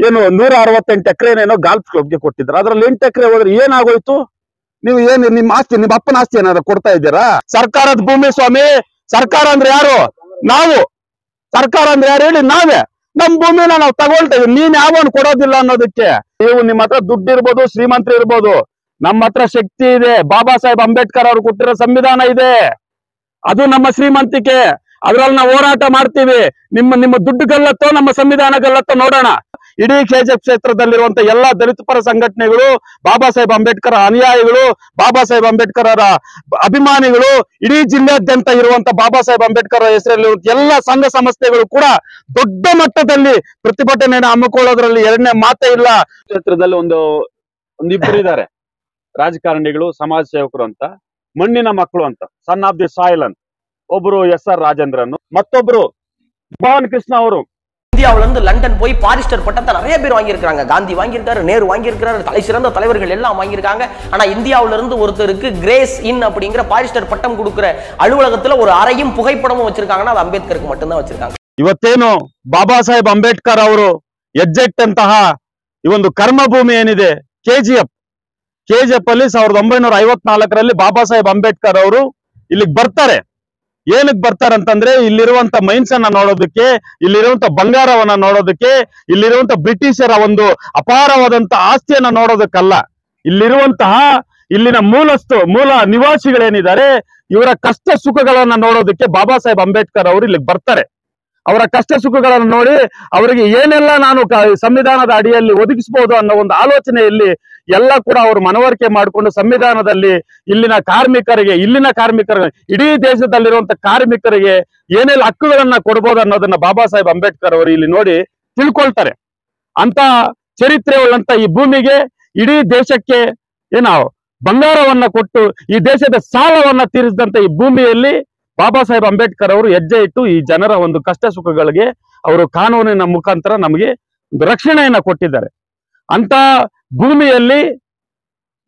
ಏನು 168 ಎಕರೆನೇನೋ ಗಾಲ್ಫ್ ಕ್ಲಬ್ಗೆ ಕೊಟ್ಟಿದ್ರು. ಅದ್ರಲ್ಲಿ 8 ಎಕರೆ ಹೋದ್ರೆ ಏನಾಗೋಯ್ತು? ನೀವು ಏನು ನಿಮ್ಮ ಆಸ್ತಿ, ನಿಮ್ಮ ಅಪ್ಪನ ಆಸ್ತಿ ಏನಾದ್ರು ಕೊಡ್ತಾ ಇದ್ದೀರಾ? ಸರ್ಕಾರದ ಭೂಮಿ ಸ್ವಾಮಿ. ಸರ್ಕಾರ ಅಂದ್ರೆ ಯಾರು? ನಾವು. ಸರ್ಕಾರ ಅಂದ್ರೆ ಯಾರು ಹೇಳಿ? ನಾವೇ. ನಮ್ ಭೂಮಿನ ನಾವು ತಗೊಳ್ತೇವೆ. ನೀನ್ ಯಾವನ್ ಕೊಡೋದಿಲ್ಲ ಅನ್ನೋದಕ್ಕೆ. ನೀವು ನಿಮ್ಮ ಹತ್ರ ದುಡ್ಡು ಇರ್ಬೋದು, ಶ್ರೀಮಂತರು ಇರ್ಬೋದು, ನಮ್ಮ ಹತ್ರ ಶಕ್ತಿ ಇದೆ. ಬಾಬಾ ಸಾಹೇಬ್ ಅಂಬೇಡ್ಕರ್ ಅವ್ರು ಕೊಟ್ಟಿರೋ ಸಂವಿಧಾನ ಇದೆ, ಅದು ನಮ್ಮ ಶ್ರೀಮಂತಿಕೆ. ಅದ್ರಲ್ಲಿ ನಾವು ಹೋರಾಟ ಮಾಡ್ತೀವಿ. ನಿಮ್ಮ ದುಡ್ಡು ಗಲ್ಲತ್ತೋ ನಮ್ಮ ಸಂವಿಧಾನ ಗಲ್ಲತ್ತೋ ನೋಡೋಣ. ಇಡೀ ಕೆಜಿಎಫ್ ಕ್ಷೇತ್ರದಲ್ಲಿರುವಂತ ಎಲ್ಲಾ ದಲಿತ ಪರ ಸಂಘಟನೆಗಳು, ಬಾಬಾ ಸಾಹೇಬ್ ಅಂಬೇಡ್ಕರ್ ಅನುಯಾಯಿಗಳು, ಬಾಬಾ ಸಾಹೇಬ್ ಅಂಬೇಡ್ಕರ್ ಅವರ ಅಭಿಮಾನಿಗಳು, ಇಡೀ ಜಿಲ್ಲೆಯಾದ್ಯಂತ ಇರುವಂತ ಬಾಬಾ ಸಾಹೇಬ್ ಅಂಬೇಡ್ಕರ್ ಹೆಸರಲ್ಲಿ ಎಲ್ಲಾ ಸಂಘ ಸಂಸ್ಥೆಗಳು ಕೂಡ ದೊಡ್ಡ ಮಟ್ಟದಲ್ಲಿ ಪ್ರತಿಭಟನೆಯನ್ನು ಹಮ್ಮಿಕೊಳ್ಳೋದ್ರಲ್ಲಿ ಎರಡನೇ ಮಾತೇ ಇಲ್ಲ. ಕ್ಷೇತ್ರದಲ್ಲಿ ಒಂದಿಬ್ರು ಇದ್ದಾರೆ ರಾಜಕಾರಣಿಗಳು, ಸಮಾಜ ಸೇವಕರು ಅಂತ, ಮಣ್ಣಿನ ಮಕ್ಕಳು ಅಂತ, ಸನ್ ಆಫ್ ದಿ ಸಾಯಿಲ್ ಅಂತ. ಒಬ್ರು SR ರಾಜೇಂದ್ರನ್, ಮತ್ತೊಬ್ರು ಭವನ್ ಕೃಷ್ಣ ಅವರು. இந்தியாவில இருந்து லண்டன் போய் பாரிஸ்டர் பட்டத்தை நிறைய பேர் வாங்கியிருக்காங்க. காந்தி வாங்கியிருக்காரு, நேரு வாங்கியிருக்காரு, தலை சிறந்த தலைவர்கள் எல்லாம் வாங்கியிருக்காங்க. ஆனா இந்தியாவில இருந்து ஒருத்தருக்கு கிரேஸ் இன் அப்படிங்கிற பாரிஸ்டர் பட்டம் கொடுக்கிற அலுவலகத்துல ஒரு அறையும் புகைப்படமும் வச்சிருக்காங்கன்னா அது அம்பேத்கருக்கு மட்டும்தான் வச்சிருக்காங்க. ಇವತ್ತೇನು ಬಾಬಾ ಸಾಹೇಬ್ ಅಂಬೇಡ್ಕರ್ ಅವರು ಹೆಜ್ಜೆಟ್ಟಂತಹ ಈ ಒಂದು ಕರ್ಮಭೂಮಿ ಏನಿದೆ ಕೆಜಿಎಫ್ ಅಲ್ಲಿ 1954ರಲ್ಲಿ ಬಾಬಾ ಸಾಹೇಬ್ ಅಂಬೇಡ್ಕರ್ ಅವರು ಇಲ್ಲಿಗೆ ಬರ್ತಾರೆ. ಏನಕ್ಕೆ ಬರ್ತಾರೆ ಅಂತಂದ್ರೆ ಇಲ್ಲಿರುವಂತ ಮೈನ್ಸ್ ಅನ್ನ ನೋಡೋದಕ್ಕೆ, ಇಲ್ಲಿರುವಂತ ಬಂಗಾರವನ್ನ ನೋಡೋದಕ್ಕೆ, ಇಲ್ಲಿರುವಂತ ಬ್ರಿಟಿಷರ ಒಂದು ಅಪಾರವಾದಂತ ಆಸ್ತಿಯನ್ನ ನೋಡೋದಕ್ಕಲ್ಲ. ಇಲ್ಲಿನ ಮೂಲ ನಿವಾಸಿಗಳೇನಿದ್ದಾರೆ ಇವರ ಕಷ್ಟ ಸುಖಗಳನ್ನ ನೋಡೋದಕ್ಕೆ ಬಾಬಾ ಸಾಹೇಬ್ ಅಂಬೇಡ್ಕರ್ ಅವರು ಇಲ್ಲಿಗೆ ಬರ್ತಾರೆ. ಅವರ ಕಷ್ಟ ಸುಖಗಳನ್ನು ನೋಡಿ ಅವರಿಗೆ ಏನೆಲ್ಲ ನಾನು ಸಂವಿಧಾನದ ಅಡಿಯಲ್ಲಿ ಒದಗಿಸಬಹುದು ಅನ್ನೋ ಒಂದು ಆಲೋಚನೆಯಲ್ಲಿ ಎಲ್ಲ ಕೂಡ ಅವರು ಮನವರಿಕೆ ಮಾಡಿಕೊಂಡು ಸಂವಿಧಾನದಲ್ಲಿ ಇಲ್ಲಿನ ಕಾರ್ಮಿಕರಿಗೆ, ಇಡೀ ದೇಶದಲ್ಲಿರುವಂತ ಕಾರ್ಮಿಕರಿಗೆ ಏನೆಲ್ಲ ಹಕ್ಕುಗಳನ್ನ ಕೊಡ್ಬೋದು ಅನ್ನೋದನ್ನ ಬಾಬಾ ಸಾಹೇಬ್ ಅಂಬೇಡ್ಕರ್ ಅವರು ಇಲ್ಲಿ ನೋಡಿ ತಿಳ್ಕೊಳ್ತಾರೆ. ಅಂತ ಚರಿತ್ರೆ ಉಳ್ಳಂತ ಈ ಭೂಮಿಗೆ, ಇಡೀ ದೇಶಕ್ಕೆ ಬಂಗಾರವನ್ನ ಕೊಟ್ಟು ಈ ದೇಶದ ಸಾಲವನ್ನ ತೀರಿಸಿದಂತ ಈ ಭೂಮಿಯಲ್ಲಿ ಬಾಬಾ ಸಾಹೇಬ್ ಅಂಬೇಡ್ಕರ್ ಅವರು ಹೆಜ್ಜೆ ಇಟ್ಟು ಈ ಜನರ ಒಂದು ಕಷ್ಟ ಸುಖಗಳಿಗೆ ಅವರು ಕಾನೂನಿನ ಮುಖಾಂತರ ನಮಗೆ ಒಂದು ರಕ್ಷಣೆಯನ್ನ ಕೊಟ್ಟಿದ್ದಾರೆ. ಅಂತ ಭೂಮಿಯಲ್ಲಿ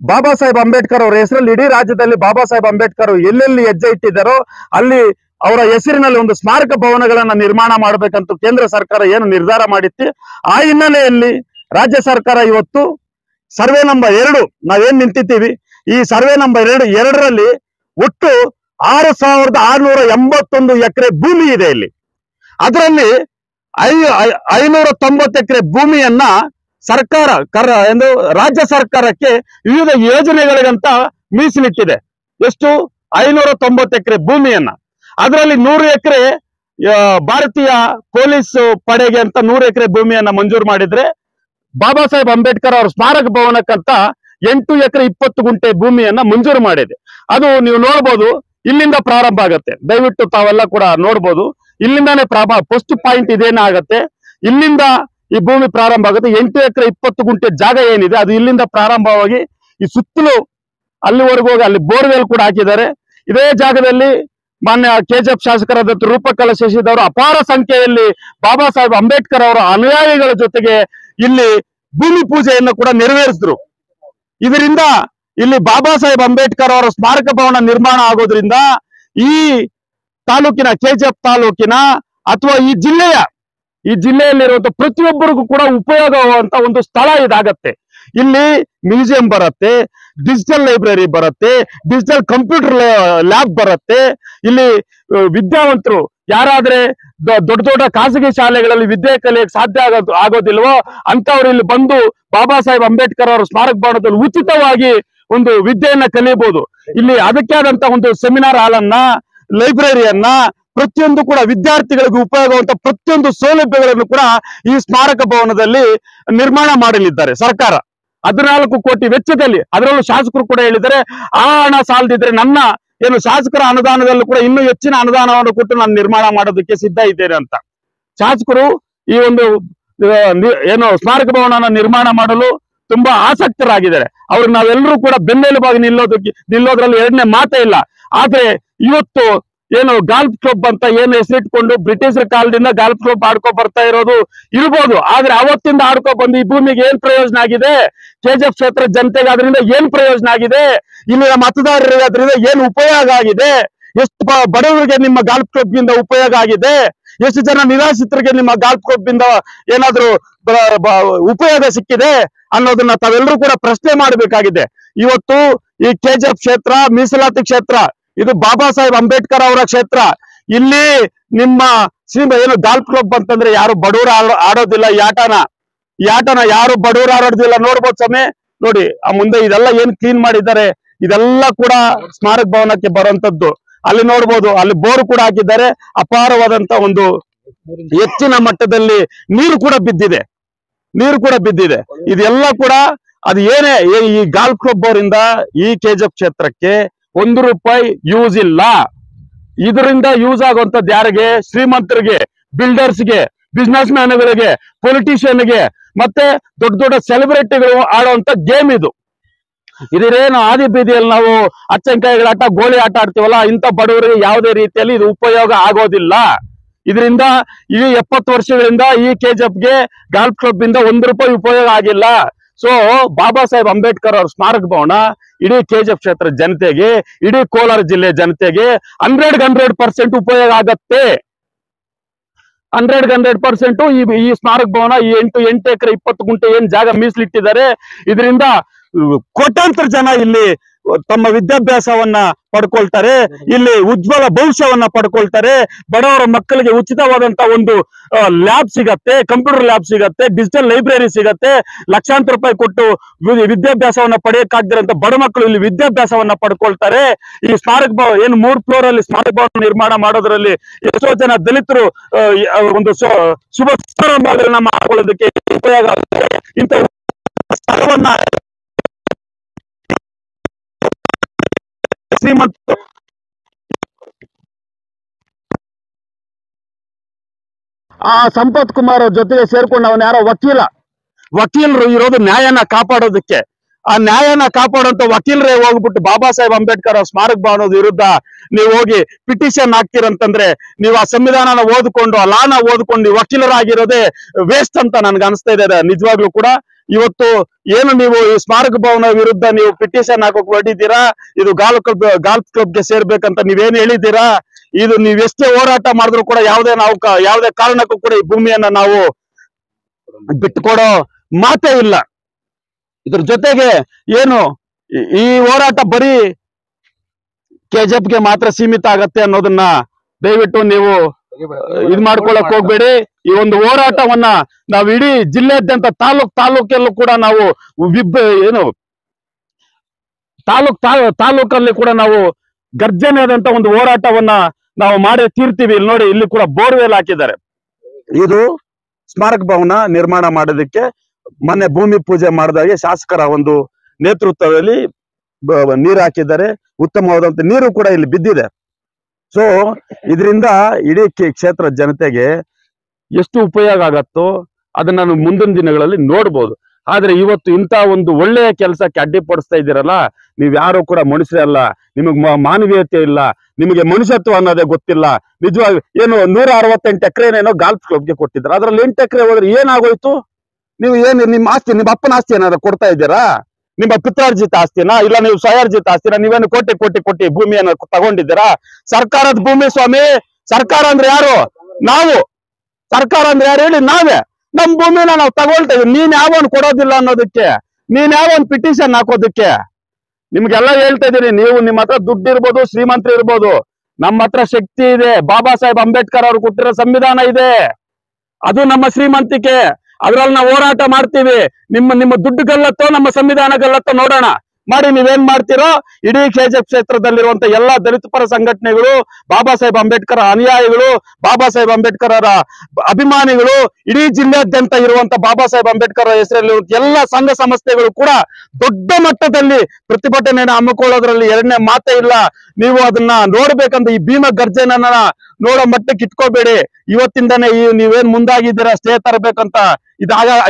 ಬಾಬಾ ಸಾಹೇಬ್ ಅಂಬೇಡ್ಕರ್ ಅವರ ಹೆಸರಲ್ಲಿ ಇಡೀ ರಾಜ್ಯದಲ್ಲಿ ಬಾಬಾ ಸಾಹೇಬ್ ಅಂಬೇಡ್ಕರ್ ಎಲ್ಲೆಲ್ಲಿ ಹೆಜ್ಜೆ ಇಟ್ಟಿದ್ದಾರೋ ಅಲ್ಲಿ ಅವರ ಹೆಸರಿನಲ್ಲಿ ಒಂದು ಸ್ಮಾರಕ ಭವನಗಳನ್ನ ನಿರ್ಮಾಣ ಮಾಡಬೇಕಂತ ಕೇಂದ್ರ ಸರ್ಕಾರ ಏನು ನಿರ್ಧಾರ ಮಾಡಿತ್ತು, ಆ ಹಿನ್ನೆಲೆಯಲ್ಲಿ ರಾಜ್ಯ ಸರ್ಕಾರ ಇವತ್ತು ಸರ್ವೆ ನಂಬರ್ 2 ನಾವೇನ್ ನಿಂತಿದ್ದೀವಿ, ಈ ಸರ್ವೆ ನಂಬರ್ 2ರಲ್ಲಿ ಒಟ್ಟು 6681 ಎಕರೆ ಭೂಮಿ ಇದೆ. ಇಲ್ಲಿ ಅದರಲ್ಲಿ 590 ಎಕರೆ ಭೂಮಿಯನ್ನ ಸರ್ಕಾರ ರಾಜ್ಯ ಸರ್ಕಾರಕ್ಕೆ ವಿವಿಧ ಯೋಜನೆಗಳಿಗಂತ ಮೀಸಲಿಟ್ಟಿದೆ. ಎಷ್ಟು? 590 ಎಕರೆ ಭೂಮಿಯನ್ನ. ಅದರಲ್ಲಿ 100 ಎಕರೆ ಭಾರತೀಯ ಪೊಲೀಸ್ ಪಡೆಗೆ ಅಂತ 100 ಎಕರೆ ಭೂಮಿಯನ್ನ ಮಂಜೂರು ಮಾಡಿದ್ರೆ, ಬಾಬಾ ಸಾಹೇಬ್ ಅಂಬೇಡ್ಕರ್ ಅವರ ಸ್ಮಾರಕ ಭವನಕ್ಕಂತ 8 ಎಕರೆ 20 ಗುಂಟೆ ಭೂಮಿಯನ್ನ ಮಂಜೂರು ಮಾಡಿದೆ. ಅದು ನೀವು ನೋಡ್ಬೋದು, ಇಲ್ಲಿಂದ ಪ್ರಾರಂಭ ಆಗತ್ತೆ. ದಯವಿಟ್ಟು ತಾವೆಲ್ಲ ಕೂಡ ನೋಡ್ಬೋದು, ಇಲ್ಲಿಂದಾನೇ ಫಸ್ಟ್ ಪಾಯಿಂಟ್ ಇದೇನಾಗತ್ತೆ, ಇಲ್ಲಿಂದ ಈ ಭೂಮಿ ಪ್ರಾರಂಭ ಆಗುತ್ತೆ. 8 ಎಕರೆ 20 ಗುಂಟೆ ಜಾಗ ಏನಿದೆ ಅದು ಇಲ್ಲಿಂದ ಪ್ರಾರಂಭವಾಗಿ ಈ ಸುತ್ತಲೂ ಅಲ್ಲಿವರೆಗೂ ಹೋಗಿ ಅಲ್ಲಿ ಬೋರ್ವೆಲ್ ಕೂಡ ಹಾಕಿದ್ದಾರೆ. ಇದೇ ಜಾಗದಲ್ಲಿ ಮಾನ್ಯ ಕೆಜಿಎಫ್ ಶಾಸಕರಾದ ರೂಪಕಲಾ ಶಶಿದವರು ಅಪಾರ ಸಂಖ್ಯೆಯಲ್ಲಿ ಬಾಬಾ ಸಾಹೇಬ್ ಅಂಬೇಡ್ಕರ್ ಅವರ ಅನುಯಾಯಿಗಳ ಜೊತೆಗೆ ಇಲ್ಲಿ ಭೂಮಿ ಪೂಜೆಯನ್ನು ಕೂಡ ನೆರವೇರಿಸಿದ್ರು. ಇದರಿಂದ ಇಲ್ಲಿ ಬಾಬಾ ಸಾಹೇಬ್ ಅಂಬೇಡ್ಕರ್ ಅವರ ಸ್ಮಾರಕ ಭವನ ನಿರ್ಮಾಣ ಆಗೋದ್ರಿಂದ ಈ ತಾಲೂಕಿನ, ಕೆಜಿಎಫ್ ತಾಲೂಕಿನ ಅಥವಾ ಈ ಜಿಲ್ಲೆಯಲ್ಲಿರುವಂತ ಪ್ರತಿಯೊಬ್ಬರಿಗೂ ಕೂಡ ಉಪಯೋಗವಾಗುವಂತ ಒಂದು ಸ್ಥಳ ಇದಾಗತ್ತೆ. ಇಲ್ಲಿ ಮ್ಯೂಸಿಯಂ ಬರುತ್ತೆ, ಡಿಜಿಟಲ್ ಲೈಬ್ರರಿ ಬರುತ್ತೆ, ಡಿಜಿಟಲ್ ಕಂಪ್ಯೂಟರ್ ಲ್ಯಾಬ್ ಬರುತ್ತೆ. ಇಲ್ಲಿ ವಿದ್ಯಾವಂತರು ಯಾರಾದ್ರೆ ದೊಡ್ಡ ಖಾಸಗಿ ಶಾಲೆಗಳಲ್ಲಿ ವಿದ್ಯೆ ಕಲಿಯಕ್ಕೆ ಸಾಧ್ಯ ಆಗೋದಿಲ್ವೋ ಅಂತವ್ರು ಇಲ್ಲಿ ಬಂದು ಬಾಬಾ ಸಾಹೇಬ್ ಅಂಬೇಡ್ಕರ್ ಅವರ ಸ್ಮಾರಕ ಭವನದಲ್ಲಿ ಉಚಿತವಾಗಿ ಒಂದು ವಿದ್ಯೆಯನ್ನ ಕಲಿಯಬಹುದು. ಇಲ್ಲಿ ಅದಕ್ಕೆ ಆದಂತ ಒಂದು ಸೆಮಿನಾರ್ ಹಾಲ್ ಅನ್ನ, ಲೈಬ್ರರಿಯನ್ನ, ಪ್ರತಿಯೊಂದು ಕೂಡ ವಿದ್ಯಾರ್ಥಿಗಳಿಗೆ ಉಪಯೋಗವಂತ ಪ್ರತಿಯೊಂದು ಸೌಲಭ್ಯಗಳನ್ನು ಕೂಡ ಈ ಸ್ಮಾರಕ ಭವನದಲ್ಲಿ ನಿರ್ಮಾಣ ಮಾಡಲಿದ್ದಾರೆ ಸರ್ಕಾರ. 14 ಕೋಟಿ ವೆಚ್ಚದಲ್ಲಿ. ಅದರಲ್ಲೂ ಶಾಸಕರು ಕೂಡ ಹೇಳಿದ್ದಾರೆ, ಆ ಹಣ ಸಾಲದಿದ್ರೆ ನನ್ನ ಶಾಸಕರ ಅನುದಾನದಲ್ಲೂ ಕೂಡ ಇನ್ನೂ ಹೆಚ್ಚಿನ ಅನುದಾನವನ್ನು ಕೊಟ್ಟು ನಾನು ನಿರ್ಮಾಣ ಮಾಡೋದಕ್ಕೆ ಸಿದ್ಧ ಇದ್ದೇನೆ ಅಂತ ಶಾಸಕರು ಈ ಒಂದು ಸ್ಮಾರಕ ಭವನನ ನಿರ್ಮಾಣ ಮಾಡಲು ತುಂಬಾ ಆಸಕ್ತರಾಗಿದ್ದಾರೆ. ಅವ್ರಿಗೆ ನಾವೆಲ್ಲರೂ ಕೂಡ ಬೆನ್ನೆಲುಬಾಗಿ ನಿಲ್ಲೋದ್ರಲ್ಲಿ ಎರಡನೇ ಮಾತೇ ಇಲ್ಲ. ಆದ್ರೆ ಇವತ್ತು ಗಾಲ್ಫ್ ಕ್ಲಬ್ ಅಂತ ಹೆಸರಿಟ್ಕೊಂಡು ಬ್ರಿಟಿಷರ ಕಾಲದಿಂದ ಗಾಲ್ಫ್ ಕ್ಲಬ್ ಆಡ್ಕೊ ಬರ್ತಾ ಇರೋದು ಇರ್ಬೋದು. ಆದ್ರೆ ಅವತ್ತಿಂದ ಆಡ್ಕೊ ಬಂದು ಈ ಭೂಮಿಗೆ ಏನ್ ಪ್ರಯೋಜನ ಆಗಿದೆ? ಕೆಜಿಎಫ್ ಕ್ಷೇತ್ರ ಜನತೆಗೆ ಅದರಿಂದ ಏನ್ ಪ್ರಯೋಜನ ಆಗಿದೆ? ಇಲ್ಲಿನ ಮತದಾರರಿಗೆ ಅದರಿಂದ ಏನ್ ಉಪಯೋಗ ಆಗಿದೆ? ಎಷ್ಟು ಬಡವರಿಗೆ ನಿಮ್ಮ ಗಾಲ್ಫ್ ಕ್ಲಬ್ ಇಂದ ಉಪಯೋಗ ಆಗಿದೆ? ಎಷ್ಟು ಜನ ನಿರಾಶ್ರಿತರಿಗೆ ನಿಮ್ಮ ಗಾಲ್ಫ್ ಕ್ಲಬ್ ಇಂದ ಏನಾದ್ರೂ ಉಪಯೋಗ ಸಿಕ್ಕಿದೆ ಅನ್ನೋದನ್ನ ತಾವೆಲ್ಲರೂ ಕೂಡ ಪ್ರಶ್ನೆ ಮಾಡಬೇಕಾಗಿದೆ. ಇವತ್ತು ಈ ಕೆಜಿಎಫ್ ಕ್ಷೇತ್ರ ಮೀಸಲಾತಿ ಕ್ಷೇತ್ರ, ಇದು ಬಾಬಾ ಸಾಹೇಬ್ ಅಂಬೇಡ್ಕರ್ ಅವರ ಕ್ಷೇತ್ರ. ಇಲ್ಲಿ ನಿಮ್ಮ ಏನು ಗಾಲ್ಫ್ ಕ್ಲಬ್ ಅಂತಂದ್ರೆ ಯಾರು ಬಡವರು ಆಡೋದಿಲ್ಲ. ಈ ಆಟನ ಯಾರು ಬಡವರು ಆಡೋದಿಲ್ಲ. ನೋಡ್ಬೋದು ಸಮಯ ನೋಡಿ, ಆ ಮುಂದೆ ಇದೆಲ್ಲ ಏನ್ ಕ್ಲೀನ್ ಮಾಡಿದ್ದಾರೆ, ಇದೆಲ್ಲ ಕೂಡ ಸ್ಮಾರಕ ಭವನಕ್ಕೆ ಬರುವಂತದ್ದು. ಅಲ್ಲಿ ನೋಡ್ಬೋದು, ಅಲ್ಲಿ ಬೋರ್ ಕೂಡ ಹಾಕಿದ್ದಾರೆ. ಅಪಾರವಾದಂತ ಒಂದು ಹೆಚ್ಚಿನ ಮಟ್ಟದಲ್ಲಿ ನೀರು ಕೂಡ ಬಿದ್ದಿದೆ. ಇದೆಲ್ಲ ಕೂಡ ಅದು ಏನೇ ಈ ಗಾಲ್ಫ್ ಕ್ಲಬ್ ಅವರಿಂದ ಈ ಕೆಜಿಎಫ್ ಕ್ಷೇತ್ರಕ್ಕೆ ₹1 ಯೂಸ್ ಇಲ್ಲ. ಇದರಿಂದ ಯೂಸ್ ಆಗುವಂತದ್ದು ಯಾರಿಗೆ? ಶ್ರೀಮಂತರಿಗೆ, ಬಿಲ್ಡರ್ಸ್ಗೆ, ಬಿಸ್ನೆಸ್ ಮ್ಯಾನ್ಗಳಿಗೆ, ಪೊಲಿಟಿಷಿಯನ್ಗೆ, ಮತ್ತೆ ದೊಡ್ಡ ದೊಡ್ಡ ಸೆಲೆಬ್ರಿಟಿಗಳು ಆಡುವಂತ ಗೇಮ್ ಇದು. ಇದೇನು ಆದಿ ಬೀದಿಯಲ್ಲಿ ನಾವು ಅಚ್ಚಂಕಾಯಿಗಳ ಆಟ, ಗೋಳಿ ಆಟ ಆಡ್ತೀವಲ್ಲ, ಇಂಥ ಬಡವರಿಗೆ ಯಾವುದೇ ರೀತಿಯಲ್ಲಿ ಇದು ಉಪಯೋಗ ಆಗೋದಿಲ್ಲ. ಇದರಿಂದ ಈ 70 ವರ್ಷಗಳಿಂದ ಈ ಕೆಜಿಎಫ್ಗೆ ಗಾಲ್ಫ್ ಕ್ಲಬ್ ಇಂದ ₹1 ಉಪಯೋಗ ಆಗಿಲ್ಲ. ಸೊ ಬಾಬಾ ಸಾಹೇಬ್ ಅಂಬೇಡ್ಕರ್ ಅವ್ರ ಸ್ಮಾರಕ ಭವನ ಇಡೀ ಕೆಜಿಎಫ್ ಕ್ಷೇತ್ರ ಜನತೆಗೆ, ಇಡೀ ಕೋಲಾರ ಜಿಲ್ಲೆ ಜನತೆಗೆ 100% ಉಪಯೋಗ ಆಗತ್ತೆ. 100% ಈ ಸ್ಮಾರಕ ಭವನ ಈ 8 ಎಕರೆ 20 ಗುಂಟೆ ಏನ್ ಜಾಗ ಮೀಸಲಿಟ್ಟಿದ್ದಾರೆ, ಇದರಿಂದ ಕೋಟ್ಯಾಂತರ ಜನ ಇಲ್ಲಿ ತಮ್ಮ ವಿದ್ಯಾಭ್ಯಾಸವನ್ನ ಪಡ್ಕೊಳ್ತಾರೆ, ಇಲ್ಲಿ ಉಜ್ವಲ ಭವಿಷ್ಯವನ್ನ ಪಡ್ಕೊಳ್ತಾರೆ. ಬಡವರ ಮಕ್ಕಳಿಗೆ ಉಚಿತವಾದಂತ ಒಂದು ಲ್ಯಾಬ್ ಸಿಗತ್ತೆ, ಕಂಪ್ಯೂಟರ್ ಲ್ಯಾಬ್ ಸಿಗತ್ತೆ, ಡಿಜಿಟಲ್ ಲೈಬ್ರರಿ ಸಿಗತ್ತೆ. ಲಕ್ಷಾಂತರ ರೂಪಾಯಿ ಕೊಟ್ಟು ವಿದ್ಯಾಭ್ಯಾಸವನ್ನ ಪಡೆಯಕ್ಕಾಗದಿರಂತ ಬಡ ಮಕ್ಕಳು ಇಲ್ಲಿ ವಿದ್ಯಾಭ್ಯಾಸವನ್ನ ಪಡ್ಕೊಳ್ತಾರೆ. ಈ ಸ್ಮಾರಕ ಭವನ ಏನು 3 ಫ್ಲೋರ್ ಅಲ್ಲಿ ಸ್ಮಾರಕ ಭವನ ನಿರ್ಮಾಣ ಮಾಡೋದ್ರಲ್ಲಿ ಎಷ್ಟೋ ಜನ ದಲಿತರು ಒಂದು ಶುಭ ಸಮಾರಂಭಗಳನ್ನ ಮಾಡ್ಕೊಳ್ಳೋದಕ್ಕೆ ಉಪಯೋಗ ಆಗುತ್ತೆ. ಇಂಥ ಸ್ಥಳವನ್ನ ಶ್ರೀಮಂತ ಸಂಪತ್ ಕುಮಾರ್ ಅವ್ರ ಜೊತೆಗೆ ಸೇರ್ಕೊಂಡು ಅವನ ಯಾರೋ ವಕೀಲರು ಇರೋದು ನ್ಯಾಯನ ಕಾಪಾಡೋದಕ್ಕೆ. ಆ ನ್ಯಾಯನ ಕಾಪಾಡುವಂತ ವಕೀಲರೇ ಹೋಗ್ಬಿಟ್ಟು ಬಾಬಾ ಸಾಹೇಬ್ ಅಂಬೇಡ್ಕರ್ ಅವ್ರ ಸ್ಮಾರಕ ಭವನದ ವಿರುದ್ಧ ನೀವು ಹೋಗಿ ಪಿಟಿಷನ್ ಹಾಕ್ತಿರಂತಂದ್ರೆ, ನೀವು ಆ ಸಂವಿಧಾನನ ಓದ್ಕೊಂಡು, ಆ ಲಾನ ಓದ್ಕೊಂಡು ವಕೀಲರಾಗಿರೋದೇ ವೇಸ್ಟ್ ಅಂತ ನನ್ಗೆ ಅನಿಸ್ತಾ ಇದೆ ನಿಜವಾಗ್ಲೂ ಕೂಡ. ಇವತ್ತು ಏನು ನೀವು ಈ ಸ್ಮಾರಕ ಭವನ ವಿರುದ್ಧ ನೀವು ಪಿಟಿಷನ್ ಹಾಕೋಕ್ ಹೊರಟಿದ್ದೀರಾ, ಇದು ಗಾಲ್ಫ್ ಕ್ಲಬ್ಗೆ ಸೇರ್ಬೇಕಂತ ನೀವೇನು ಹೇಳಿದ್ದೀರಾ, ಇದು ನೀವ್ ಎಷ್ಟೇ ಹೋರಾಟ ಮಾಡಿದ್ರು ಕೂಡ ಯಾವುದೇ ಕಾರಣಕ್ಕೂ ಕೂಡ ಈ ಭೂಮಿಯನ್ನ ನಾವು ಬಿಟ್ಟುಕೊಡೋ ಮಾತೇ ಇಲ್ಲ. ಇದ್ರ ಜೊತೆಗೆ ಏನು ಈ ಹೋರಾಟ ಬರೀ ಕೆಜಿಎಫ್ಗೆ ಮಾತ್ರ ಸೀಮಿತ ಆಗತ್ತೆ ಅನ್ನೋದನ್ನ ದಯವಿಟ್ಟು ನೀವು ಇದ್ ಮಾಡ್ಕೊಳಕ್ ಹೋಗ್ಬೇಡಿ. ಈ ಒಂದು ಹೋರಾಟವನ್ನ ನಾವು ಇಡೀ ಜಿಲ್ಲೆಯಾದ್ಯಂತ ತಾಲೂಕಲ್ಲೂ ಕೂಡ ನಾವು ತಾಲೂಕಲ್ಲಿ ಕೂಡ ನಾವು ಗರ್ಜನೆಯಾದಂತ ಒಂದು ಹೋರಾಟವನ್ನ ನಾವು ಮಾಡೇ ತೀರ್ತೀವಿ. ಇಲ್ಲಿ ನೋಡಿ, ಇಲ್ಲಿ ಕೂಡ ಬೋರ್ವೆಲ್ ಹಾಕಿದ್ದಾರೆ. ಇದು ಸ್ಮಾರಕ ಭವನ ನಿರ್ಮಾಣ ಮಾಡೋದಕ್ಕೆ ಮೊನ್ನೆ ಭೂಮಿ ಪೂಜೆ ಮಾಡಿದಾಗೆ ಶಾಸಕರ ಒಂದು ನೇತೃತ್ವದಲ್ಲಿ ನೀರು ಹಾಕಿದ್ದಾರೆ. ಉತ್ತಮವಾದಂತ ನೀರು ಕೂಡ ಇಲ್ಲಿ ಬಿದ್ದಿದೆ. ಸೊ ಇದರಿಂದ ಇಡೀ ಕ್ಷೇತ್ರ ಜನತೆಗೆ ಎಷ್ಟು ಉಪಯೋಗ ಆಗತ್ತೋ ಅದನ್ನ ನಾನು ಮುಂದಿನ ದಿನಗಳಲ್ಲಿ ನೋಡ್ಬೋದು. ಆದ್ರೆ ಇವತ್ತು ಇಂಥ ಒಂದು ಒಳ್ಳೆಯ ಕೆಲಸಕ್ಕೆ ಅಡ್ಡಿಪಡಿಸ್ತಾ ಇದ್ದೀರಲ್ಲ, ನೀವ್ ಯಾರು ಕೂಡ ಮನುಷ್ಯರೇ ಅಲ್ಲ, ನಿಮಗ್ ಮಾನವೀಯತೆ ಇಲ್ಲ, ನಿಮಗೆ ಮನುಷ್ಯತ್ವ ಅನ್ನೋದೇ ಗೊತ್ತಿಲ್ಲ. ನಿಜವಾಗಿ ಏನು 168 ಎಕರೆನೇನೋ ಗಾಲ್ಫ್ ಕ್ಲಬ್ಗೆ ಕೊಟ್ಟಿದ್ದಾರೆ. ಅದ್ರಲ್ಲಿ 8 ಎಕರೆ ಹೋದ್ರೆ ಏನಾಗೋಯ್ತು? ನೀವು ಏನು ನಿಮ್ಮ ಆಸ್ತಿ, ನಿಮ್ಮ ಅಪ್ಪನ ಆಸ್ತಿ ಏನಾದ್ರು ಕೊಡ್ತಾ ಇದ್ದೀರಾ? ನಿಮ್ಮ ಪಿತ್ರಾರ್ಜಿತ ಆಸ್ತಿನಾ, ಇಲ್ಲ ನೀವು ಸ್ವಯಾರ್ಜಿತ ಆಸ್ತಿನ? ನೀವೇನು ಕೋಟಿ ಭೂಮಿಯನ್ನು ತಗೊಂಡಿದ್ದೀರಾ? ಸರ್ಕಾರದ ಭೂಮಿ ಸ್ವಾಮಿ. ಸರ್ಕಾರ ಅಂದ್ರೆ ಯಾರು? ನಾವು. ಸರ್ಕಾರ ಅಂದ್ರೆ ಯಾರು ಹೇಳಿ? ನಾವೇ. ನಮ್ ಭೂಮಿನ ನಾವು ತಗೊಳ್ತಾ ಇದೀವಿ. ನೀನ್ ಯಾವನ್ ಕೊಡೋದಿಲ್ಲ ಅನ್ನೋದಕ್ಕೆ, ನೀನ್ ಯಾವನ್ ಪಿಟಿಷನ್ ಹಾಕೋದಕ್ಕೆ? ನಿಮ್ಗೆಲ್ಲ ಹೇಳ್ತಾ ಇದೀನಿ, ನೀವು ನಿಮ್ಮ ಹತ್ರ ದುಡ್ಡು ಇರ್ಬೋದು, ಶ್ರೀಮಂತರು ಇರ್ಬೋದು, ನಮ್ಮ ಹತ್ರ ಶಕ್ತಿ ಇದೆ. ಬಾಬಾ ಸಾಹೇಬ್ ಅಂಬೇಡ್ಕರ್ ಅವ್ರು ಕೊಟ್ಟಿರೋ ಸಂವಿಧಾನ ಇದೆ, ಅದು ನಮ್ಮ ಶ್ರೀಮಂತಿಕೆ. ಅದ್ರಲ್ಲಿ ನಾವು ಹೋರಾಟ ಮಾಡ್ತೀವಿ. ನಿಮ್ಮ ದುಡ್ಡು ಗಲ್ಲತ್ತೋ ನಮ್ಮ ಸಂವಿಧಾನ ಗಲ್ಲತ್ತೋ ನೋಡೋಣ. ಮಾಡಿ. ನೀವೇನ್ ಮಾಡ್ತೀರೋ, ಇಡೀ ಕೆಜಿಎಫ್ ಕ್ಷೇತ್ರದಲ್ಲಿರುವಂತ ಎಲ್ಲಾ ದಲಿತ ಪರ ಸಂಘಟನೆಗಳು, ಬಾಬಾ ಸಾಹೇಬ್ ಅಂಬೇಡ್ಕರ್ ಅನುಯಾಯಿಗಳು, ಬಾಬಾ ಸಾಹೇಬ್ ಅಂಬೇಡ್ಕರ್ ಅವರ ಅಭಿಮಾನಿಗಳು, ಇಡೀ ಜಿಲ್ಲೆಯಾದ್ಯಂತ ಇರುವಂತ ಬಾಬಾ ಸಾಹೇಬ್ ಅಂಬೇಡ್ಕರ್ ಹೆಸರಲ್ಲಿ ಎಲ್ಲ ಸಂಘ ಸಂಸ್ಥೆಗಳು ಕೂಡ ದೊಡ್ಡ ಮಟ್ಟದಲ್ಲಿ ಪ್ರತಿಭಟನೆಯನ್ನು ಹಮ್ಮಿಕೊಳ್ಳೋದ್ರಲ್ಲಿ ಎರಡನೇ ಮಾತೇ ಇಲ್ಲ. ನೀವು ಅದನ್ನ ನೋಡ್ಬೇಕಂತ ಈ ಭೀಮ ಗರ್ಜನನ್ನ ನೋಡೋ ಮಟ್ಟಕ್ಕೆ ಇಟ್ಕೋಬೇಡಿ. ಇವತ್ತಿಂದಾನೇ ನೀವೇನ್ ಮುಂದಾಗಿದ್ದೀರಾ ಸ್ಟೇ ತರಬೇಕಂತ,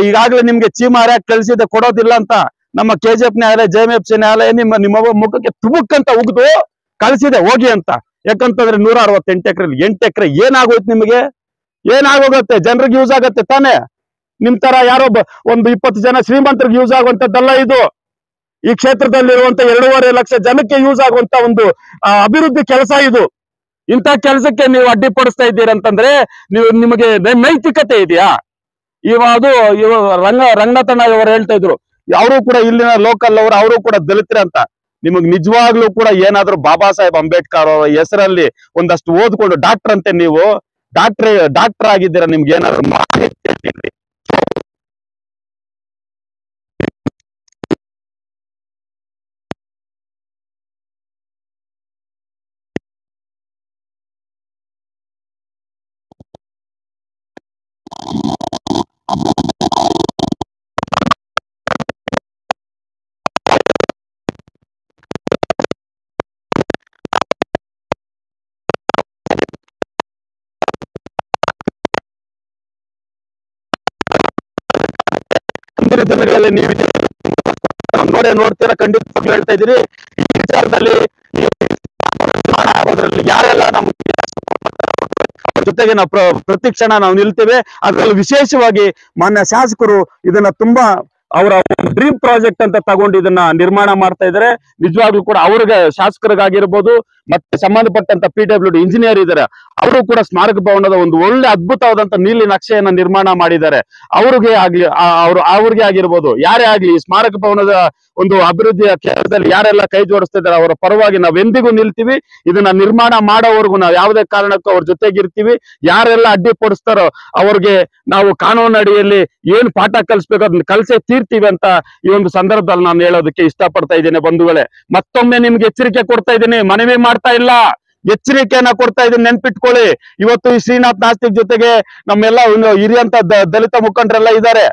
ಈಗಾಗಲೇ ನಿಮ್ಗೆ ಚೀಮ ಹರ್ಯಾಕ್ ಕಳಿಸಿದೆ, ಕೊಡೋದಿಲ್ಲ ಅಂತ ನಮ್ಮ ಕೆಜಿಎಫ್ ನ್ಯಾಯಾಲಯ, ಜೆಎಂಎಫ್ಸಿ ನ್ಯಾಯಾಲಯ ನಿಮ್ಮ ಮುಖಕ್ಕೆ ತುಬುಕ್ಕಂತ ಉಗ್ದು ಕಳಿಸಿದೆ, ಹೋಗಿ ಅಂತ. ಯಾಕಂತಂದ್ರೆ 168 ಎಕರೆ 8 ಎಕರೆ ಏನಾಗೋಯ್ತು? ನಿಮಗೆ ಏನಾಗೋಗತ್ತೆ? ಜನರಿಗೆ ಯೂಸ್ ಆಗತ್ತೆ ತಾನೇ? ನಿಮ್ ತರ ಯಾರೋ ಒಂದು 20 ಜನ ಶ್ರೀಮಂತರಿಗೆ ಯೂಸ್ ಆಗುವಂತದ್ದಲ್ಲ ಇದು. ಈ ಕ್ಷೇತ್ರದಲ್ಲಿರುವಂತ 2.5 ಲಕ್ಷ ಜನಕ್ಕೆ ಯೂಸ್ ಆಗುವಂತ ಒಂದು ಅಭಿವೃದ್ಧಿ ಕೆಲಸ ಇದು. ಇಂಥ ಕೆಲಸಕ್ಕೆ ನೀವು ಅಡ್ಡಿಪಡಿಸ್ತಾ ಇದ್ದೀರಂತಂದ್ರೆ ನಿಮಗೆ ನೈತಿಕತೆ ಇದೆಯಾ? ಇವಾಗ ರಂಗನಾಥಣ್ಣ ಅವರು ಹೇಳ್ತಾ ಇದ್ರು, ಅವರು ಕೂಡ ಇಲ್ಲಿನ ಲೋಕಲ್ ಅವರು ಕೂಡ ದಲಿತರೆ ಅಂತ. ನಿಮಗ್ ನಿಜವಾಗ್ಲೂ ಕೂಡ ಏನಾದ್ರೂ ಬಾಬಾ ಸಾಹೇಬ್ ಅಂಬೇಡ್ಕರ್ ಅವರ ಹೆಸರಲ್ಲಿ ಒಂದಷ್ಟು ಓದ್ಕೊಂಡು ಡಾಕ್ಟರ್ ಅಂತೆ ನೀವು ಡಾಕ್ಟರ್ ಆಗಿದ್ದೀರಾ, ನಿಮ್ಗೆ ಏನಾದ್ರು ಜನಗಳಲ್ಲಿ ನೀವು ನೋಡ್ತೀರಾ, ಖಂಡಿತವಾಗ್ಲೂ ಹೇಳ್ತಾ ಇದ್ದೀರಿ. ಈ ವಿಚಾರದಲ್ಲಿ ಯಾರೆಲ್ಲ ನಮ್ಮ ಜೊತೆಗೆ ನಾವು ಪ್ರತಿಕ್ಷಣ ನಾವು ನಿಲ್ತೇವೆ. ಅದರಲ್ಲಿ ವಿಶೇಷವಾಗಿ ಮಾನ್ಯ ಶಾಸಕರು ಇದನ್ನ ತುಂಬಾ ಅವರ ಡ್ರೀಮ್ ಪ್ರಾಜೆಕ್ಟ್ ಅಂತ ತಗೊಂಡು ಇದನ್ನ ನಿರ್ಮಾಣ ಮಾಡ್ತಾ ಇದ್ದಾರೆ. ನಿಜವಾಗ್ಲೂ ಕೂಡ ಅವ್ರಿಗೆ ಶಾಸಕರಿಗಾಗಿರ್ಬೋದು ಮತ್ತೆ ಸಂಬಂಧಪಟ್ಟಂತ PWD ಇಂಜಿನಿಯರ್ ಇದ್ದಾರೆ, ಅವರು ಕೂಡ ಸ್ಮಾರಕ ಭವನದ ಒಂದು ಒಳ್ಳೆ ಅದ್ಭುತವಾದಂತ ನೀಲಿ ನಕ್ಷೆಯನ್ನ ನಿರ್ಮಾಣ ಮಾಡಿದ್ದಾರೆ. ಅವ್ರಿಗೆ ಆಗಿರ್ಬೋದು, ಯಾರೇ ಆಗ್ಲಿ ಈ ಸ್ಮಾರಕ ಭವನದ ಒಂದು ಅಭಿವೃದ್ಧಿಯ ಕೆಲಸದಲ್ಲಿ ಯಾರೆಲ್ಲ ಕೈ ಜೋಡಿಸ್ತಾ ಇದ್ದಾರೆ ಅವರ ಪರವಾಗಿ ನಾವೆಂದಿಗೂ ನಿಲ್ತೀವಿ. ಇದನ್ನ ನಿರ್ಮಾಣ ಮಾಡೋವರೆಗೂ ನಾವು ಯಾವುದೇ ಕಾರಣಕ್ಕೂ ಅವ್ರ ಜೊತೆಗಿರ್ತೀವಿ. ಯಾರೆಲ್ಲ ಅಡ್ಡಿಪಡಿಸ್ತಾರೋ ಅವ್ರಿಗೆ ನಾವು ಕಾನೂನು ಅಡಿಯಲ್ಲಿ ಏನ್ ಪಾಠ ಕಲಿಸ್ಬೇಕು ಅದನ್ನ ಕಲಿಸೇ ತೀರ್ತೀವಿ ಅಂತ ಈ ಒಂದು ಸಂದರ್ಭದಲ್ಲಿ ನಾನು ಹೇಳೋದಕ್ಕೆ ಇಷ್ಟಪಡ್ತಾ ಇದ್ದೇನೆ. ಬಂಧುಗಳೇ, ಮತ್ತೊಮ್ಮೆ ನಿಮ್ಗೆ ಎಚ್ಚರಿಕೆ ಕೊಡ್ತಾ ಇದ್ದೀನಿ, ಮನವಿ ಮಾಡ್ತಾ ಇಲ್ಲ, ಎಚ್ಚರಿಕೆಯನ್ನ ಕೊಡ್ತಾ ಇದೀನಿ, ನೆನ್ಪಿಟ್ಕೊಳ್ಳಿ. ಇವತ್ತು ಈ ಶ್ರೀನಾಥ್ ನಾಸ್ತಿಕ್ ಜೊತೆಗೆ ನಮ್ಮೆಲ್ಲ ಹಿರಿಯಂತ ದಲಿತ ಮುಖಂಡರೆಲ್ಲ ಇದ್ದಾರೆ.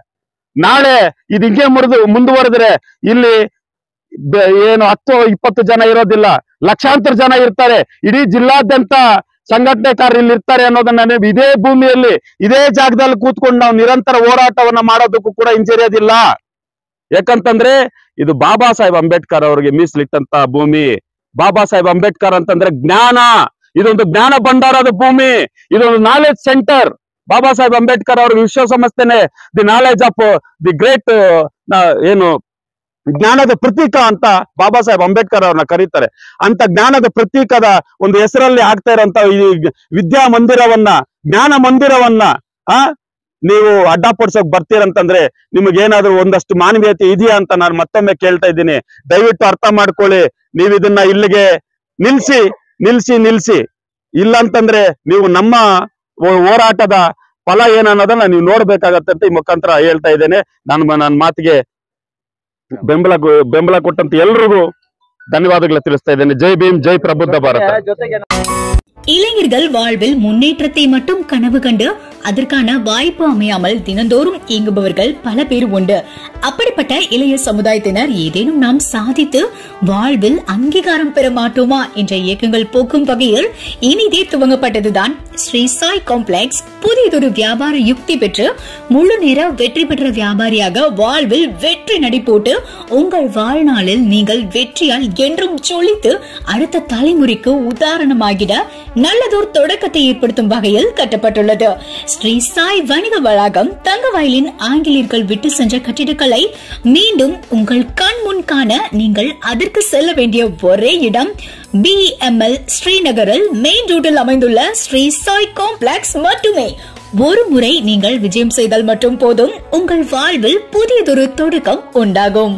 ನಾಳೆ ಇದು ಹಿಂಗೆ ಮುಂದುವರೆದ್ರೆ ಇಲ್ಲಿ ಏನು 10-20 ಜನ ಇರೋದಿಲ್ಲ, ಲಕ್ಷಾಂತರ ಜನ ಇರ್ತಾರೆ. ಇಡೀ ಜಿಲ್ಲಾದ್ಯಂತ ಸಂಘಟನೆಕಾರರು ಇಲ್ಲಿ ಇರ್ತಾರೆ ಅನ್ನೋದನ್ನ ಇದೇ ಭೂಮಿಯಲ್ಲಿ ಇದೇ ಜಾಗದಲ್ಲಿ ಕೂತ್ಕೊಂಡು ನಾವು ನಿರಂತರ ಹೋರಾಟವನ್ನ ಮಾಡೋದಕ್ಕೂ ಕೂಡ ಹಿಂಜರಿಯೋದಿಲ್ಲ. ಯಾಕಂತಂದ್ರೆ ಇದು ಬಾಬಾ ಸಾಹೇಬ್ ಅಂಬೇಡ್ಕರ್ ಅವರಿಗೆ ಮೀಸಲಿಟ್ಟಂತ ಭೂಮಿ. ಬಾಬಾ ಸಾಹೇಬ್ ಅಂಬೇಡ್ಕರ್ ಅಂತಂದ್ರೆ ಜ್ಞಾನ, ಇದೊಂದು ಜ್ಞಾನ ಭಂಡಾರದ ಭೂಮಿ, ಇದೊಂದು ನಾಲೆಜ್ ಸೆಂಟರ್. ಬಾಬಾ ಸಾಹೇಬ್ ಅಂಬೇಡ್ಕರ್ ಅವ್ರ ವಿಶ್ವಸಂಸ್ಥೆನೆ the knowledge of the great ಏನು ಜ್ಞಾನದ ಪ್ರತೀಕ ಅಂತ ಬಾಬಾ ಸಾಹೇಬ್ ಅಂಬೇಡ್ಕರ್ ಅವ್ರನ್ನ ಕರೀತಾರೆ. ಅಂತ ಜ್ಞಾನದ ಪ್ರತೀಕದ ಒಂದು ಹೆಸರಲ್ಲಿ ಆಗ್ತಾ ಇರೋಂತ ಈ ವಿದ್ಯಾ ಮಂದಿರವನ್ನ, ಜ್ಞಾನ ಮಂದಿರವನ್ನ ನೀವು ಅಡ್ಡಪಡಿಸೋಕ್ ಬರ್ತೀರಂತಂದ್ರೆ ನಿಮಗೇನಾದ್ರೂ ಒಂದಷ್ಟು ಮಾನವೀಯತೆ ಇದೆಯಾ ಅಂತ ನಾನು ಮತ್ತೊಮ್ಮೆ ಕೇಳ್ತಾ ಇದ್ದೀನಿ. ದಯವಿಟ್ಟು ಅರ್ಥ ಮಾಡ್ಕೊಳ್ಳಿ. ನೀವು ಇದನ್ನ ಇಲ್ಲಿಗೆ ನಿಲ್ಸಿ. ಇಲ್ಲ ಅಂತಂದ್ರೆ ನೀವು ನಮ್ಮ ಹೋರಾಟದ ಫಲ ಏನನ್ನೋದನ್ನ ನೀವು ನೋಡ್ಬೇಕಾಗತ್ತೆ ಅಂತ ಈ ಮುಖಾಂತರ ಹೇಳ್ತಾ ಇದ್ದೇನೆ. ನನ್ನ ಮಾತಿಗೆ ಬೆಂಬಲ ಕೊಟ್ಟಂತ ಎಲ್ರಿಗೂ ಧನ್ಯವಾದಗಳು ತಿಳಿಸ್ತಾ ಇದ್ದೇನೆ. ಜೈ ಭೀಮ್, ಜೈ ಪ್ರಬುದ್ಧ ಭಾರತ. இளைஞர்கள் வாழ்வில் முன்னேற்றத்தை மட்டும் கனவு கண்டு அதற்கான வாய்ப்பு அமையாமல் தினந்தோறும் இயங்குபவர்கள் பல பேர் உண்டு. அப்படிப்பட்ட இளைய சமுதாயத்தினர் ஏதேனும் நாம் சாதித்து வாழ்வில் அங்கீகாரம் பெற மாட்டோமா என்ற இயக்கங்கள் போக்கும் வகையில் இனிதே துவங்கப்பட்டதுதான் ஸ்ரீ சாய் காம்ப்ளெக்ஸ். புதியதொரு வியாபார யுக்தி பெற்று முழு நேர வெற்றி பெற்ற வியாபாரியாக வாழ்வில் வெற்றி நடை போட்டு உங்கள் வாழ்நாளில் நீங்கள் வெற்றியால் என்றும் ஜொலித்து அடுத்த தலைமுறைக்கு உதாரணமாகிட நல்லதோர் தொடக்கத்தை ஏற்படுத்தும் வகையில் கட்டப்பட்டுள்ளது. ஸ்ரீ சாய் வணிக வளாகம் தங்கவயலின் ஆங்கிலேயர்கள் விட்டு சென்ற கட்டிடக்கலை மீண்டும் உங்கள் கண் முன் காண நீங்கள் அதற்கு செல்ல வேண்டிய ஒரே இடம் BML ஸ்ரீநகரில் மெயின் ரோட்டில் அமைந்துள்ள ஸ்ரீ சாய் காம்ப்ளெக்ஸ் மட்டுமே. ஒரு முறை நீங்கள் விஜயம் செய்தால் மட்டும் போதும், உங்கள் வாழ்வில் புதியதொரு தொடக்கம் உண்டாகும்.